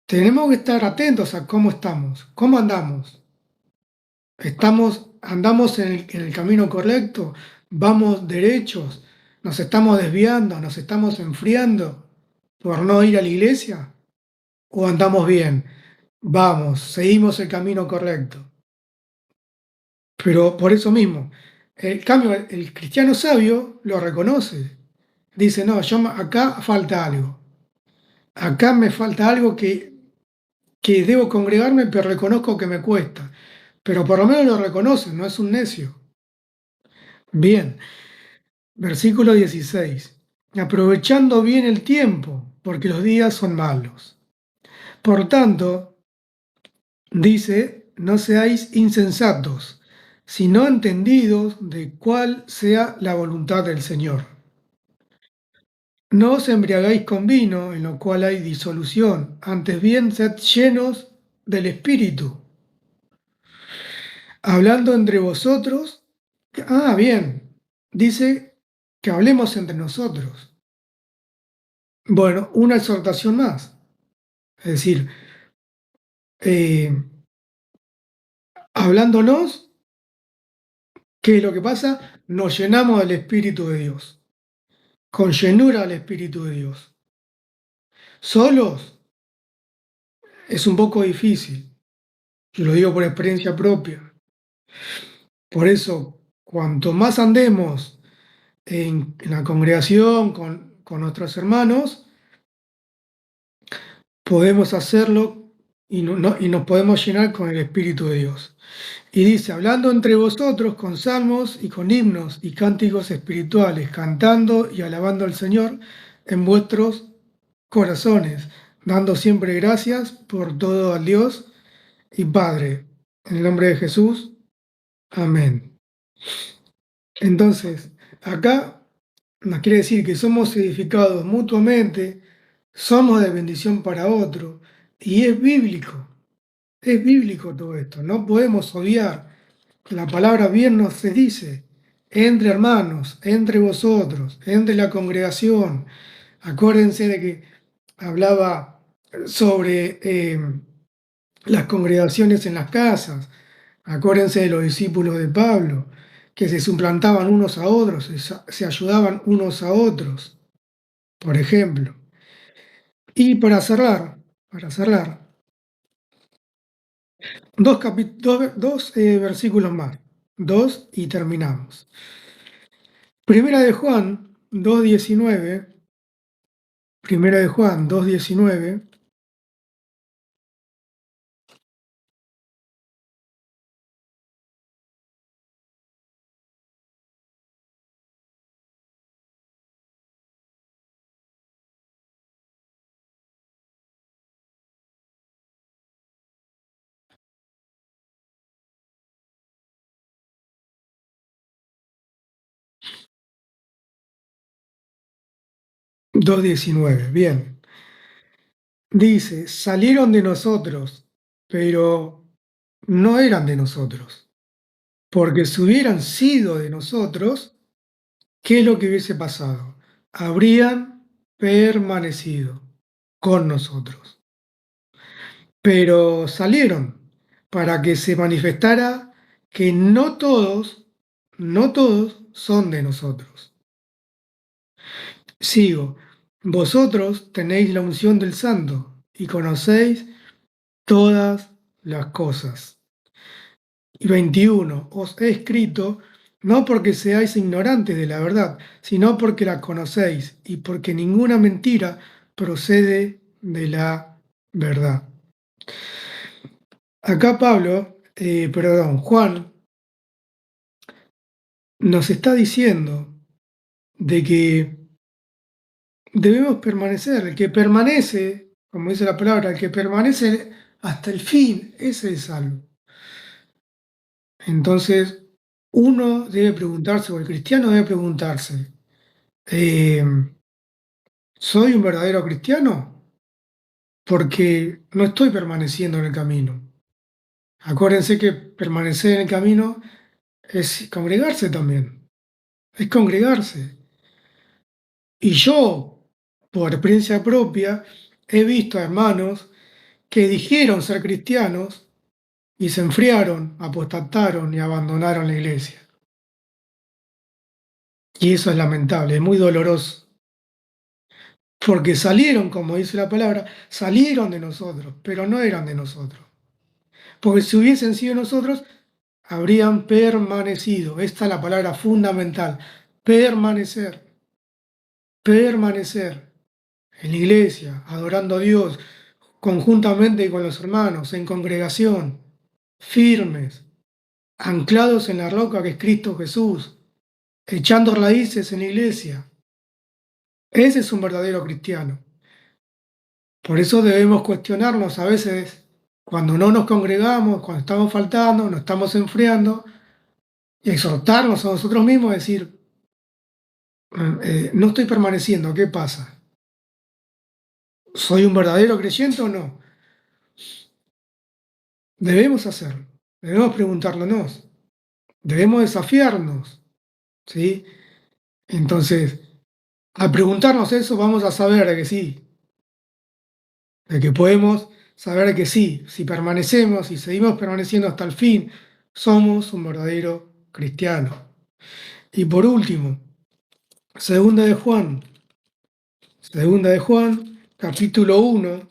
S1: Tenemos que estar atentos a cómo estamos, cómo andamos. Andamos en el camino correcto, vamos derechos, nos estamos desviando, nos estamos enfriando por no ir a la iglesia o andamos bien. Vamos, seguimos el camino correcto. Pero por eso mismo, el cambio, el cristiano sabio lo reconoce. Dice, no, acá falta algo. Acá me falta algo que debo congregarme, pero reconozco que me cuesta. Pero por lo menos lo reconoce, no es un necio. Bien, versículo 16. Aprovechando bien el tiempo, porque los días son malos. Por tanto, dice, no seáis insensatos, sino entendidos de cuál sea la voluntad del Señor. No os embriagáis con vino, en lo cual hay disolución, antes bien sed llenos del Espíritu, hablando entre vosotros. Bien, dice que hablemos entre nosotros. Bueno, una exhortación más. Es decir, eh, hablándonos, ¿qué es lo que pasa? Nos llenamos del Espíritu de Dios, con llenura del Espíritu de Dios. Solos es un poco difícil, yo lo digo por experiencia propia. Por eso, cuanto más andemos en la congregación con nuestros hermanos, podemos hacerlo y nos podemos llenar con el Espíritu de Dios. Y dice, hablando entre vosotros con salmos y con himnos y cánticos espirituales, cantando y alabando al Señor en vuestros corazones, dando siempre gracias por todo al Dios y Padre. En el nombre de Jesús, amén. Entonces, acá nos quiere decir que somos edificados mutuamente, somos de bendición para otro, y es bíblico todo esto, no podemos obviar que la palabra bien nos se dice, entre hermanos, entre vosotros, entre la congregación. Acuérdense de que hablaba sobre las congregaciones en las casas. Acuérdense de los discípulos de Pablo, que se suplantaban unos a otros, se ayudaban unos a otros, por ejemplo. Y para cerrar, dos versículos más, dos y terminamos. Primera de Juan 2:19, Primera de Juan 2:19, 2:19, bien. Dice, salieron de nosotros, pero no eran de nosotros. Porque si hubieran sido de nosotros, ¿qué es lo que hubiese pasado? Habrían permanecido con nosotros. Pero salieron para que se manifestara que no todos son de nosotros. Sigo, vosotros tenéis la unción del Santo y conocéis todas las cosas. Y 21, os he escrito no porque seáis ignorantes de la verdad, sino porque la conocéis y porque ninguna mentira procede de la verdad. Acá Juan nos está diciendo de que debemos permanecer. El que permanece, como dice la palabra, el que permanece hasta el fin, ese es salvo. Entonces, uno debe preguntarse, o el cristiano debe preguntarse, eh, ¿soy un verdadero cristiano? Porque no estoy permaneciendo en el camino. Acuérdense que permanecer en el camino es congregarse también, es congregarse. Y yo, por experiencia propia, he visto a hermanos que dijeron ser cristianos y se enfriaron, apostataron y abandonaron la iglesia. Y eso es lamentable, es muy doloroso. Porque salieron, como dice la palabra, salieron de nosotros, pero no eran de nosotros. Porque si hubiesen sido nosotros, habrían permanecido. Esta es la palabra fundamental. Permanecer. Permanecer en la iglesia, adorando a Dios, conjuntamente con los hermanos, en congregación, firmes, anclados en la roca que es Cristo Jesús, echando raíces en la iglesia. Ese es un verdadero cristiano. Por eso debemos cuestionarnos a veces cuando no nos congregamos, cuando estamos faltando, nos estamos enfriando, y exhortarnos a nosotros mismos a decir, no estoy permaneciendo, ¿qué pasa? ¿Soy un verdadero creyente o no? Debemos hacerlo, debemos preguntárnoslo, debemos desafiarnos, ¿sí? Entonces, al preguntarnos eso, vamos a saber de que sí, de que podemos saber que sí, si permanecemos y seguimos permaneciendo hasta el fin, somos un verdadero cristiano. Y por último, segunda de Juan, capítulo 1,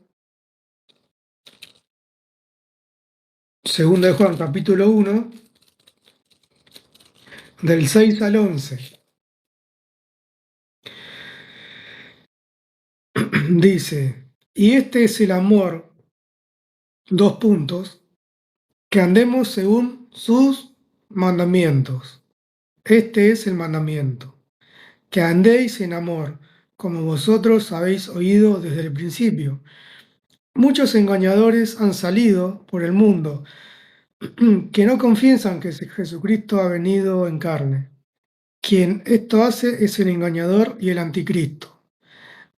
S1: segunda de Juan, capítulo 1, del 6 al 11. Dice, y este es el amor dos puntos, que andemos según sus mandamientos. Este es el mandamiento, que andéis en amor, como vosotros habéis oído desde el principio. Muchos engañadores han salido por el mundo que no confiesan que Jesucristo ha venido en carne. Quien esto hace es el engañador y el anticristo.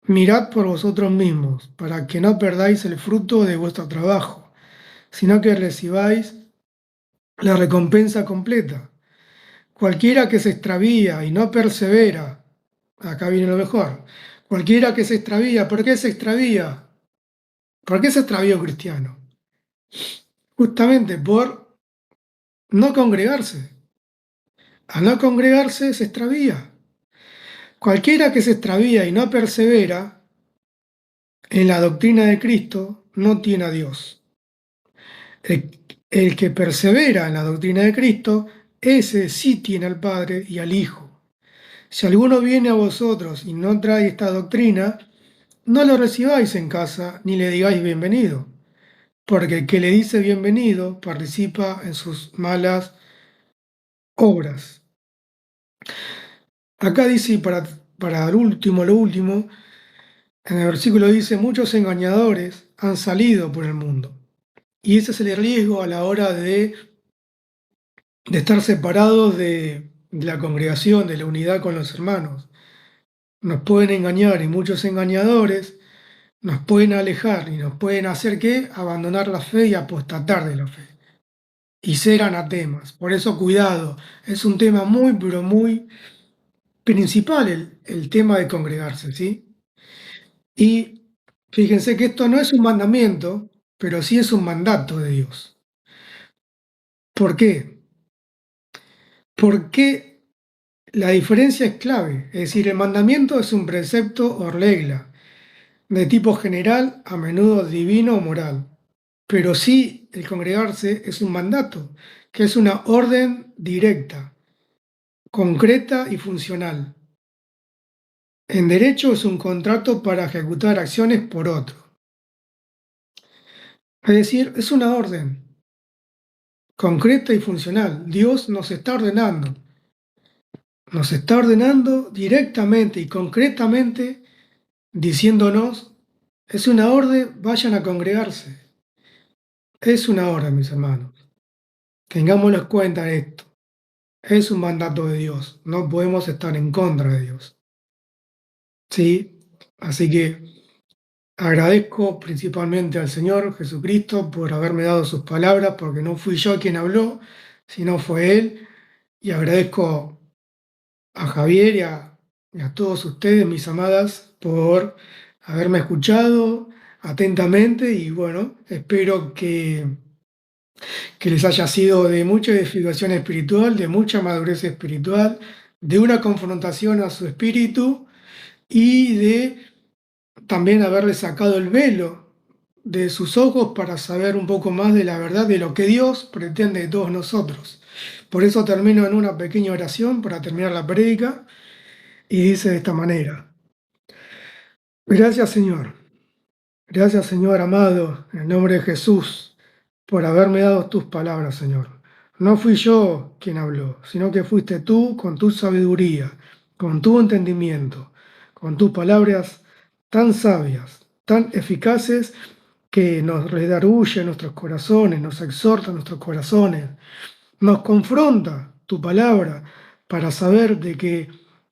S1: Mirad por vosotros mismos, para que no perdáis el fruto de vuestro trabajo, sino que recibáis la recompensa completa. Cualquiera que se extravía y no persevera, acá viene lo mejor, cualquiera que se extravía, ¿por qué se extravía? ¿Por qué se extravía un cristiano? Justamente por no congregarse. Al no congregarse se extravía. Cualquiera que se extravía y no persevera en la doctrina de Cristo no tiene a Dios. El que persevera en la doctrina de Cristo, ese sí tiene al Padre y al Hijo. Si alguno viene a vosotros y no trae esta doctrina, no lo recibáis en casa ni le digáis bienvenido, porque el que le dice bienvenido participa en sus malas obras. Acá dice, y para el último, lo último, en el versículo dice, muchos engañadores han salido por el mundo. Y ese es el riesgo a la hora de estar separados de la congregación, de la unidad con los hermanos. Nos pueden engañar y muchos engañadores nos pueden alejar y nos pueden hacer que abandonar la fe y apostatar de la fe y ser anatemas. Por eso cuidado, es un tema muy, pero muy principal el tema de congregarse, ¿sí? Y fíjense que esto no es un mandamiento, pero sí es un mandato de Dios. ¿Por qué? Porque la diferencia es clave, es decir, el mandamiento es un precepto o regla de tipo general, a menudo divino o moral, pero sí el congregarse es un mandato, que es una orden directa, concreta y funcional. En derecho es un contrato para ejecutar acciones por otro. Es decir, es una orden concreta y funcional. Dios nos está ordenando directamente y concretamente diciéndonos, es una orden, vayan a congregarse. Es una orden, mis hermanos. Tengámonos en cuenta esto. Es un mandato de Dios. No podemos estar en contra de Dios. ¿Sí? Así que agradezco principalmente al Señor Jesucristo por haberme dado sus palabras, porque no fui yo quien habló, sino fue Él. Y agradezco a Javier y a todos ustedes, mis amadas, por haberme escuchado atentamente y bueno, espero que les haya sido de mucha edificación espiritual, de mucha madurez espiritual, de una confrontación a su espíritu y de también haberle sacado el velo de sus ojos para saber un poco más de la verdad de lo que Dios pretende de todos nosotros. Por eso termino en una pequeña oración para terminar la prédica y dice de esta manera. Gracias Señor, gracias Señor amado, en el nombre de Jesús, por haberme dado tus palabras, Señor. No fui yo quien habló, sino que fuiste tú con tu sabiduría, con tu entendimiento, con tus palabras tan sabias, tan eficaces, que nos redarguye nuestros corazones, nos exhorta nuestros corazones, nos confronta tu palabra para saber de que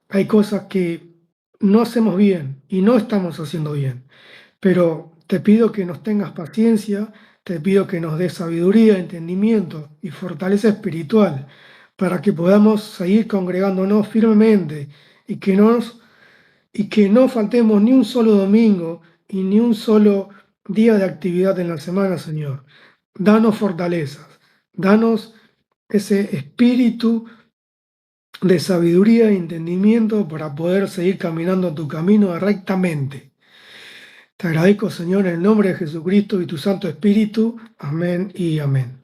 S1: hay cosas que no hacemos bien y no estamos haciendo bien. Pero te pido que nos tengas paciencia, te pido que nos des sabiduría, entendimiento y fortaleza espiritual para que podamos seguir congregándonos firmemente y y que no faltemos ni un solo domingo y ni un solo día de actividad en la semana, Señor. Danos fortalezas, danos ese espíritu de sabiduría e entendimiento para poder seguir caminando tu camino rectamente. Te agradezco, Señor, en el nombre de Jesucristo y tu Santo Espíritu. Amén y amén.